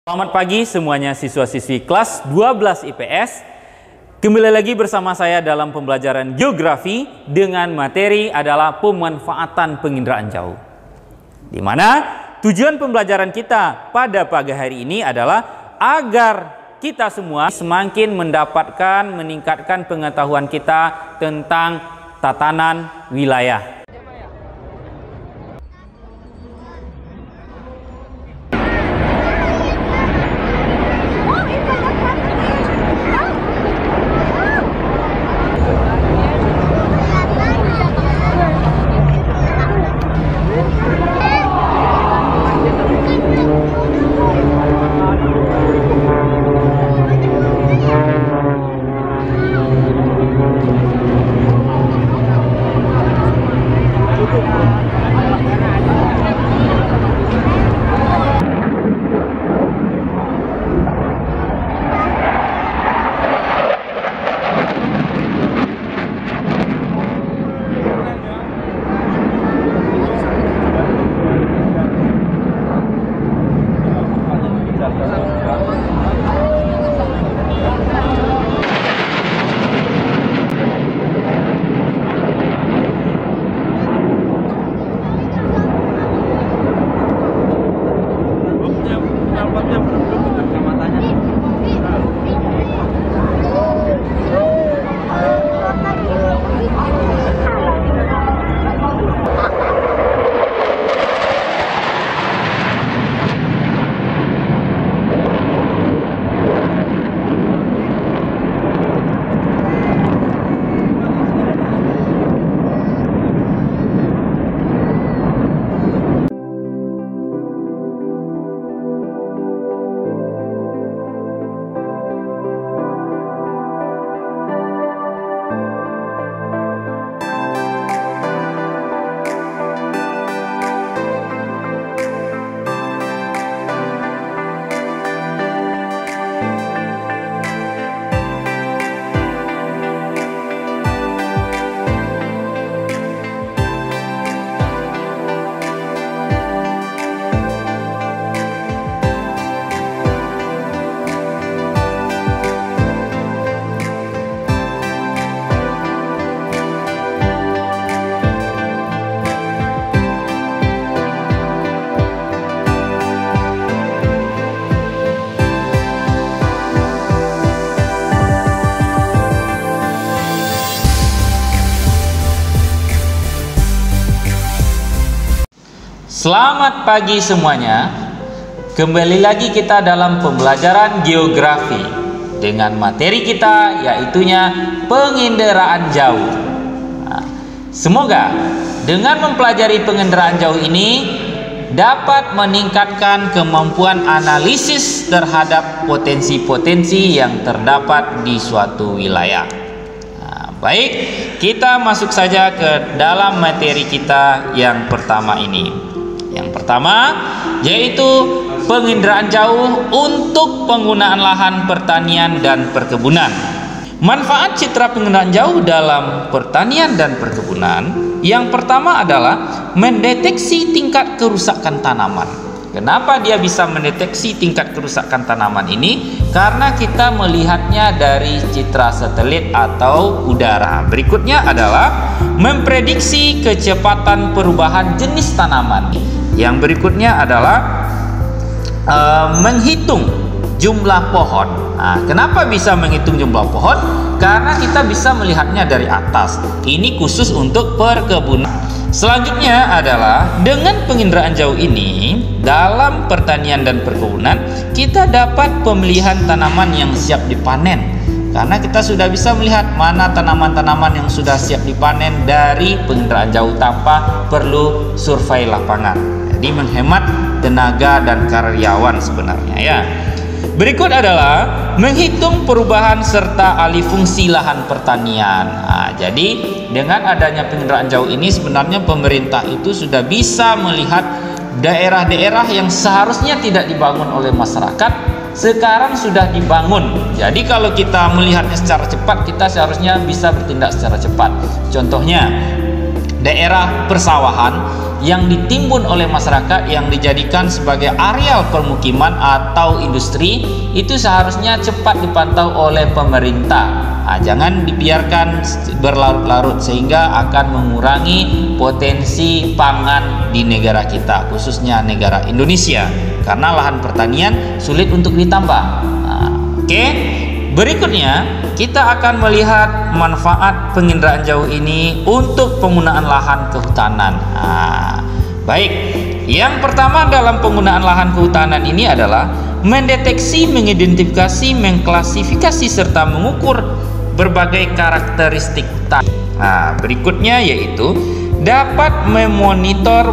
Selamat pagi semuanya siswa-siswi kelas 12 IPS. Kembali lagi bersama saya dalam pembelajaran geografi dengan materi adalah pemanfaatan penginderaan jauh. Di mana tujuan pembelajaran kita pada pagi hari ini adalah agar kita semua semakin meningkatkan pengetahuan kita tentang tatanan wilayah. Selamat pagi semuanya. Kembali lagi kita dalam pembelajaran geografi dengan materi kita yaitunya penginderaan jauh. Nah, semoga dengan mempelajari penginderaan jauh ini dapat meningkatkan kemampuan analisis terhadap potensi-potensi yang terdapat di suatu wilayah. Nah, baik, kita masuk saja ke dalam materi kita yang pertama ini. Yang pertama yaitu penginderaan jauh untuk penggunaan lahan pertanian dan perkebunan. Manfaat citra penginderaan jauh dalam pertanian dan perkebunan yang pertama adalah mendeteksi tingkat kerusakan tanaman. Kenapa dia bisa mendeteksi tingkat kerusakan tanaman ini? Karena kita melihatnya dari citra satelit atau udara. Berikutnya adalah memprediksi kecepatan perubahan jenis tanaman. Yang berikutnya adalah menghitung jumlah pohon. Nah, kenapa bisa menghitung jumlah pohon? Karena kita bisa melihatnya dari atas. Ini khusus untuk perkebunan. Selanjutnya adalah dengan penginderaan jauh ini dalam pertanian dan perkebunan kita dapat pemilihan tanaman yang siap dipanen. Karena kita sudah bisa melihat mana tanaman-tanaman yang sudah siap dipanen dari penginderaan jauh tanpa perlu survei lapangan. Jadi menghemat tenaga dan karyawan sebenarnya ya. Berikut adalah menghitung perubahan serta alih fungsi lahan pertanian. Nah, jadi dengan adanya penginderaan jauh ini sebenarnya pemerintah itu sudah bisa melihat daerah-daerah yang seharusnya tidak dibangun oleh masyarakat sekarang sudah dibangun. Jadi kalau kita melihatnya secara cepat, kita seharusnya bisa bertindak secara cepat. Contohnya daerah persawahan yang ditimbun oleh masyarakat yang dijadikan sebagai areal permukiman atau industri itu seharusnya cepat dipantau oleh pemerintah. Jangan dibiarkan berlarut-larut sehingga akan mengurangi potensi pangan di negara kita, khususnya negara Indonesia, karena lahan pertanian sulit untuk ditambah. Oke. Berikutnya kita akan melihat manfaat penginderaan jauh ini untuk penggunaan lahan kehutanan. Baik, yang pertama dalam penggunaan lahan kehutanan ini adalah mendeteksi, mengidentifikasi, mengklasifikasi serta mengukur berbagai karakteristik hutan. Berikutnya yaitu dapat memonitor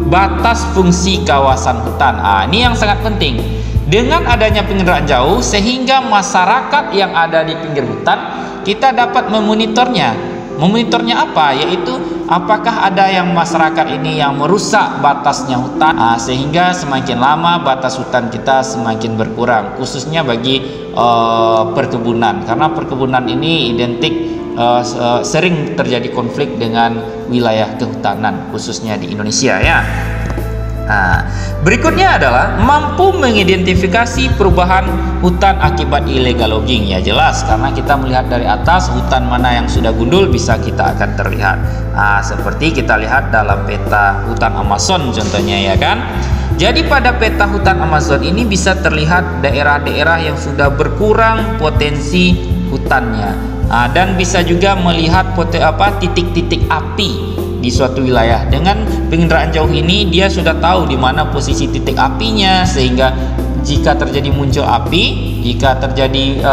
batas fungsi kawasan hutan. Ini yang sangat penting. Dengan adanya penginderaan jauh sehingga masyarakat yang ada di pinggir hutan kita dapat memonitornya. Memonitornya apa? Yaitu apakah ada yang masyarakat ini yang merusak batasnya hutan, sehingga semakin lama batas hutan kita semakin berkurang, khususnya bagi perkebunan, karena perkebunan ini identik sering terjadi konflik dengan wilayah kehutanan khususnya di Indonesia ya. Berikutnya adalah mampu mengidentifikasi perubahan hutan akibat illegal logging. Ya jelas, karena kita melihat dari atas hutan mana yang sudah gundul bisa kita akan terlihat. Seperti kita lihat dalam peta hutan Amazon contohnya ya kan. Jadi pada peta hutan Amazon ini bisa terlihat daerah-daerah yang sudah berkurang potensi hutannya, dan bisa juga melihat titik-titik api di suatu wilayah. Dengan penginderaan jauh ini dia sudah tahu di mana posisi titik apinya, sehingga jika terjadi muncul api, jika terjadi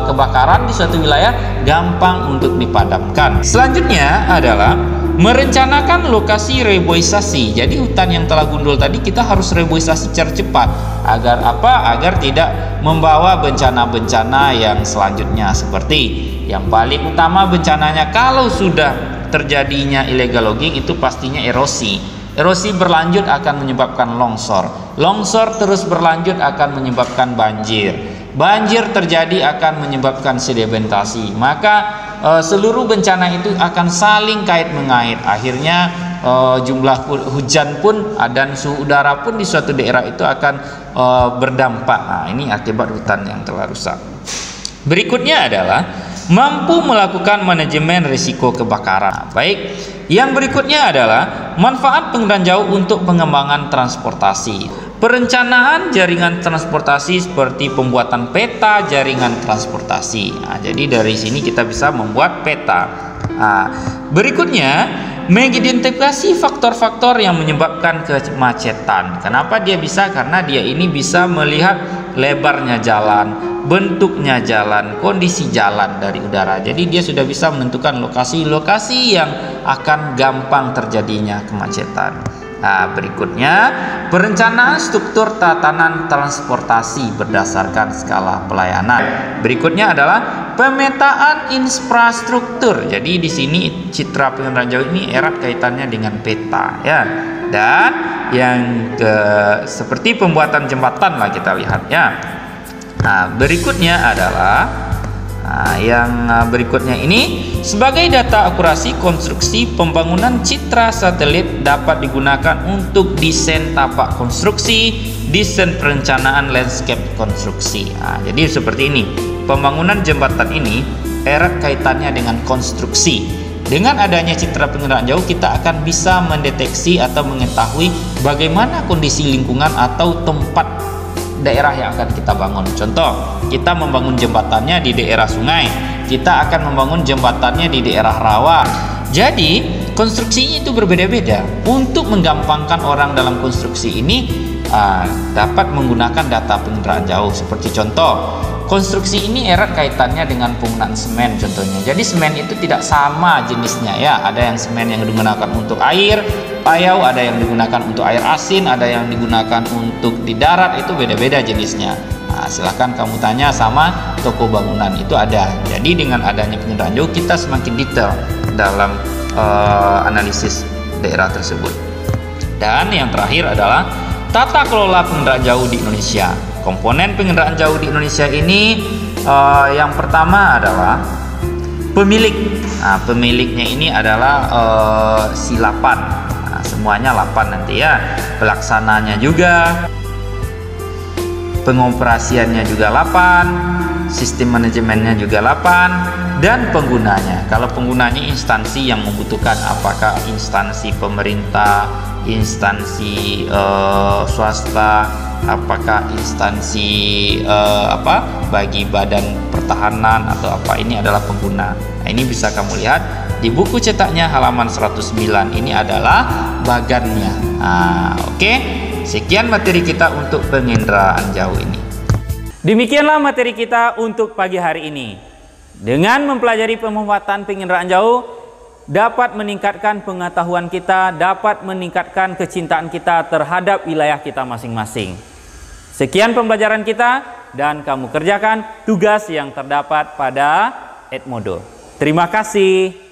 kebakaran di suatu wilayah gampang untuk dipadamkan. Selanjutnya adalah merencanakan lokasi reboisasi. Jadi hutan yang telah gundul tadi kita harus reboisasi secara cepat agar apa? Agar tidak membawa bencana-bencana yang selanjutnya, seperti yang paling utama bencananya kalau sudah terjadinya illegal logging itu pastinya erosi. Erosi berlanjut akan menyebabkan longsor. Longsor terus berlanjut akan menyebabkan banjir. Banjir terjadi akan menyebabkan sedimentasi. Maka seluruh bencana itu akan saling kait mengait. Akhirnya jumlah hujan pun dan suhu udara pun di suatu daerah itu akan berdampak. Ini akibat hutan yang telah rusak. Berikutnya adalah mampu melakukan manajemen risiko kebakaran. Baik, yang berikutnya adalah manfaat penginderaan jauh untuk pengembangan transportasi. Perencanaan jaringan transportasi seperti pembuatan peta jaringan transportasi. Jadi dari sini kita bisa membuat peta. Berikutnya, mengidentifikasi faktor-faktor yang menyebabkan kemacetan. Kenapa dia bisa? Karena dia ini bisa melihat lebarnya jalan, bentuknya jalan, kondisi jalan dari udara. Jadi dia sudah bisa menentukan lokasi-lokasi yang akan gampang terjadinya kemacetan. Berikutnya, perencanaan struktur tatanan transportasi berdasarkan skala pelayanan. Berikutnya adalah pemetaan infrastruktur. Jadi di sini citra penginderaan jauh ini erat kaitannya dengan peta ya. Dan yang seperti pembuatan jembatan lah kita lihat ya. Berikutnya adalah berikutnya ini sebagai data akurasi konstruksi pembangunan citra satelit dapat digunakan untuk desain tapak konstruksi, desain perencanaan landscape konstruksi. Jadi seperti ini, pembangunan jembatan ini erat kaitannya dengan konstruksi. Dengan adanya citra penginderaan jauh kita akan bisa mendeteksi atau mengetahui bagaimana kondisi lingkungan atau tempat daerah yang akan kita bangun. Contoh, kita membangun jembatannya di daerah sungai, kita akan membangun jembatannya di daerah rawa. Jadi konstruksinya itu berbeda-beda. Untuk menggampangkan orang dalam konstruksi ini dapat menggunakan data penginderaan jauh. Seperti contoh, konstruksi ini erat kaitannya dengan penggunaan semen contohnya. Jadi semen itu tidak sama jenisnya ya. Ada yang semen yang digunakan untuk air payau, ada yang digunakan untuk air asin, ada yang digunakan untuk di darat, itu beda-beda jenisnya. Silahkan kamu tanya sama toko bangunan, itu ada. Jadi dengan adanya penginderaan jauh kita semakin detail dalam analisis daerah tersebut. Dan yang terakhir adalah tata kelola penginderaan jauh di Indonesia. Komponen penginderaan jauh di Indonesia ini yang pertama adalah pemilik. Nah, pemiliknya ini adalah si 8. Nah, semuanya 8 nanti ya. Pelaksananya juga, pengoperasiannya juga 8, sistem manajemennya juga 8, dan penggunanya. Kalau penggunanya instansi yang membutuhkan, apakah instansi pemerintah, instansi swasta, apakah instansi bagi badan pertahanan atau apa, ini adalah pengguna. Nah, ini bisa kamu lihat di buku cetaknya halaman 109, ini adalah bagannya. Oke. Sekian materi kita untuk penginderaan jauh ini. Demikianlah materi kita untuk pagi hari ini. Dengan mempelajari pemanfaatan penginderaan jauh dapat meningkatkan pengetahuan kita, dapat meningkatkan kecintaan kita terhadap wilayah kita masing-masing. Sekian pembelajaran kita, dan kamu kerjakan tugas yang terdapat pada Edmodo. Terima kasih.